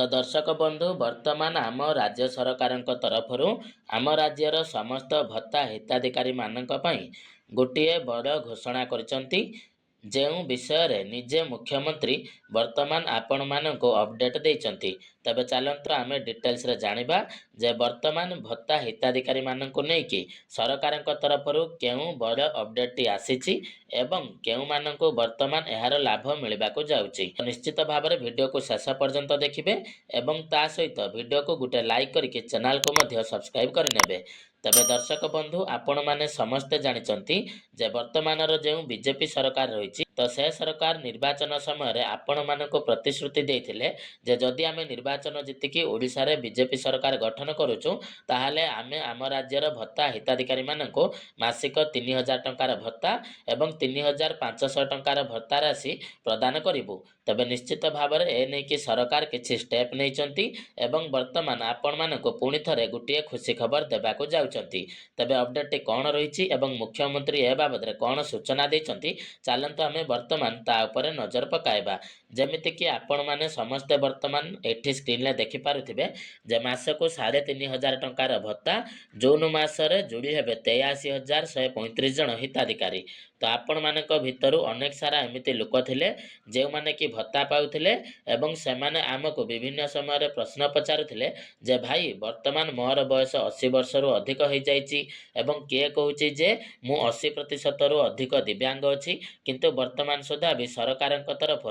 तो दर्शक बंधु वर्तमान आम राज्य सरकार तरफ आम राज्यर समस्त भत्ता हिताधिकारी मानक पई गोटे बड़ घोषणा करिसंती जो विषय रे निजे मुख्यमंत्री वर्तमान आपण मानक अपडेट देइचंती। तबे चलंतु आमे डिटेल्स रे जानिबा जे वर्तमान भत्ता हिताधिकारी मानक नै कि सरकार तरफ केउ बड़ अपडेट टी आसीची एवं केउ मानक वर्तमान एहार लाभ मिलबाको जाउची। निश्चित भाव में वीडियो को शेष पर्यंत देखिए एवं ता सहित वीडियो को गोटे लाइक करके चैनल को मध्य सब्सक्राइब करनेबे। तबे दर्शक बंधु आपण माने समस्ते जानिचंती जे वर्तमान जो बीजेपी सरकार रही तो से सरकार निर्वाचन समय आपण मानक प्रतिश्रुति देइथिले जे जदि आमे निर्वाचन जीतिकी ओडिशा रे बीजेपी सरकार गठन करूछु ताहाले आमे आम राज्यर भत्ता हिताधिकारी मानक मासिक 3000 टंकार भत्ता एवं 3500 टंकार भत्ता राशि प्रदान करिबु। तबे निश्चित भाव में ए नहीं कि सरकार किछि स्टेप नैचंती एवं वर्तमान आपण मानक पुणी थरे गोटे खुशी खबर देबाको जाउचंती। तबे अपडेट कौन रही एवं मुख्यमंत्री ए बाबद कौन सूचना देइचंती चलंतु आमे वर्तमान ता उपरे नजर पकाइबा। जेमिति कि आपण माने समस्त वर्तमान एठी स्क्रीन ले देखि पारुथिबे जे मासको 3500 टंकार भत्ता जून मासरे जोड़ी हेबे 83,135 जन हिताधिकारी। तो आपण मानक भितरु अनेक सारा एमिति लोक थिले जे माने कि भत्ता पाउथिले एवं सेमाने आमको विभिन्न समय प्रश्न पचारुथिले जे भाई वर्तमान मोर बयस 80 वर्ष रु अधिक हो जाइछि एवं किए कहूछि जे मु 80% रु अधिक दिव्यांग अछि किंतु वर्तमान सुधा भी सरकार तरफ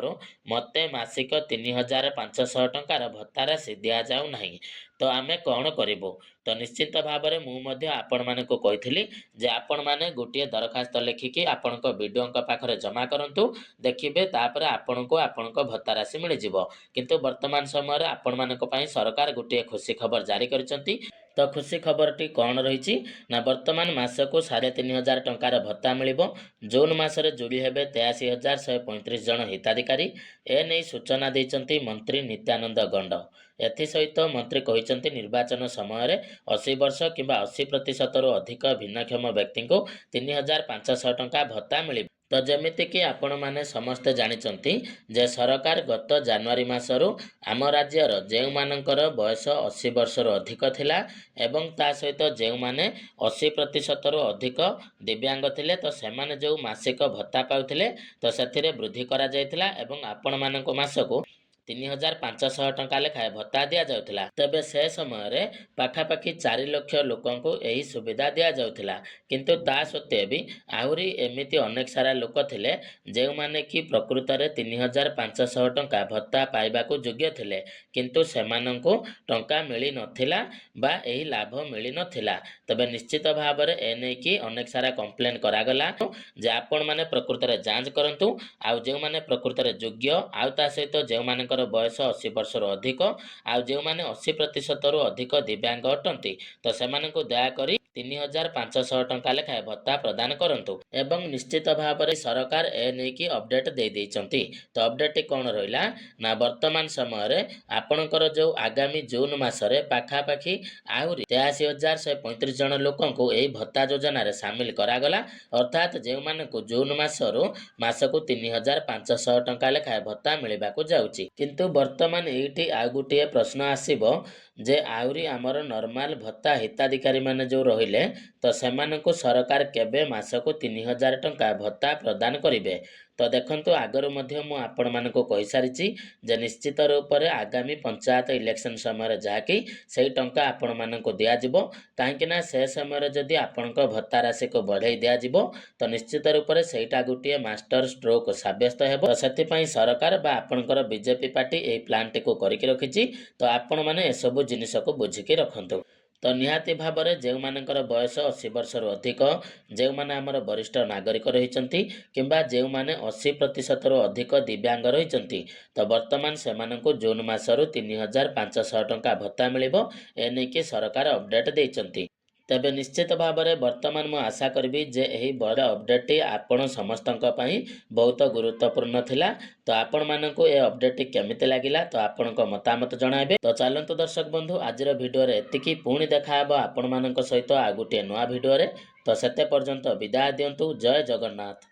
मते मासिक 3500 टंकार भत्ता राशि दिया जाउ नाही। तो आमे कौन करिबो तो निश्चित भाव में मुझे आपण मानक कही जे आपण माने गोटे दरखास्त लिखिकी आपणक वीडियो पाखरे जमा करंतु देखिबे तापर आपणको आपणक भत्ता राशि मिल जिवो। किंतु वर्तमान समय आपण मानक पई सरकार गोटे खुशी खबर जारी करिसंती। तो खुशी खबर टी कौन रही ना वर्तमान मासको 3500 टंकार भत्ता मिलिबो। जून मासरे जोड़ी हेबे 83,135 जन हिताधिकारी ए नहीं सूचना देइचंती मंत्री नित्यानंद गंड। एथि सहित मंत्री कहिसंती निर्वाचन समय 80 वर्ष किंबा 80% रु अधिक भिन्नक्षम व्यक्ति को 3500 टंका भत्ता मिलिबो। तो जेमिति कि आपण माने समस्ते जानिचंती जे सरकार गत जनवरी मासरु आम राज्यर जेउ मानकर बयस 80 वर्ष रु अधिक थिला एवं ता सहित जेउ माने 80% रु अधिक दिव्यांग थिले तो सेमाने जो मासिक भत्ता पाउथिले तो सेथिरे वृद्धि करा जायथिला एवं आपण मानक मासको 3500 टंका लेखाए भत्ता दिया जाउथिला। तबे से समय पाखापाखि 4 लाख लोकंको एही सुविधा दिया जाउथिला किंतु ता सत्वे भी आहुरी एमिति अनेक सारा लोक थिले जेउ माने कि प्रकृत रे 3500 टंका भत्ता पाइबाको योग्य थिले किंतु सेमानंको टंका मिली नथिला बा एही लाभ मिली नथिला। तबे निश्चित भाव में ए नै कि अनेक सारा कंप्लेन करागला जे आपण माने प्रकृत रे जांच करंतु आ जेउ माने प्रकृत रे योग्य आ ता सहित जेउ मानकर बयस 80 वर्ष रु अधिक आ जो माने 80% रु अधिक दिव्यांग अटंती तो सेमानंको दया करी 3500 टंका लेखाए भत्ता प्रदान करंतु एवं निश्चित भाव में सरकार ए नै कि अपडेट दे देइचंती। तो अपडेट कौन रहिला ना वर्तमान समय आपणकर जो आगामी जून मासरे पाखापाखि आहुरी 83,135 जन लोकंको एही भत्ता योजना रे शामिल करागला अर्थात जो मानको जून मासरु मासको 3500 टंका लेखाए भत्ता मिलबाको जाउची। किंतु वर्तमान एठी आ गुटिए प्रश्न आसीबो जे आउरी आमर नॉर्मल भत्ता हिताधिकारी माने जो रहिले तो सेमानको सरकार केबे मासको 3000 टंका भत्ता प्रदान करिवे। तो देखंतु आगर मध्य मु आपण मानको कहि सारिची जे निश्चित रूप रे आगामी पंचायत इलेक्शन समय जाकी सेही टंका आपण मानको दिया जिवो काहेकि ना से समय जदि आपणको भत्ता राशि को बढ़ाई दिया जिवो तो निश्चित रूप रे सेहीटा गुटिए मास्टर स्ट्रोक साब्यस्त हेबो। तो सेति पई सरकार बा आपणकर बीजेपी पार्टी ए प्लान टी को करिकि रखिची तो आपण माने ए सब जिनिस को बुझिकि रखंतु। तो निहाती भाव में जो मानकर बयस 80 वर्ष रु अधिक जो माने आमर वरिष्ठ नागरिक रहिचंती किंबा जो माने 80% रु अधिक दिव्यांग रहिचंती तो वर्तमान सेमानंको जून मासरु 3500 टंका भत्ता मिलिबो ए नै कि सरकार अपडेट देइचंती। तबे निश्चित भाव में वर्तमान मु आशा करी जे यही बड़ अपडेट टी आपण समस्तंक पई बहुत गुरुत्वपूर्ण थिला। तो आपण माननको ए अपडेट टी केमिति लागिला तो आपणको मतामत जणाइबे। तो चलंतु दर्शक बंधु आजिर वीडियो रे एतिकी पुणी देखा हबो आपण माननको सहित आ गुटे नवा वीडियो रे। तो सेते पर्यंत विदाय दियंतु। जय जगन्नाथ।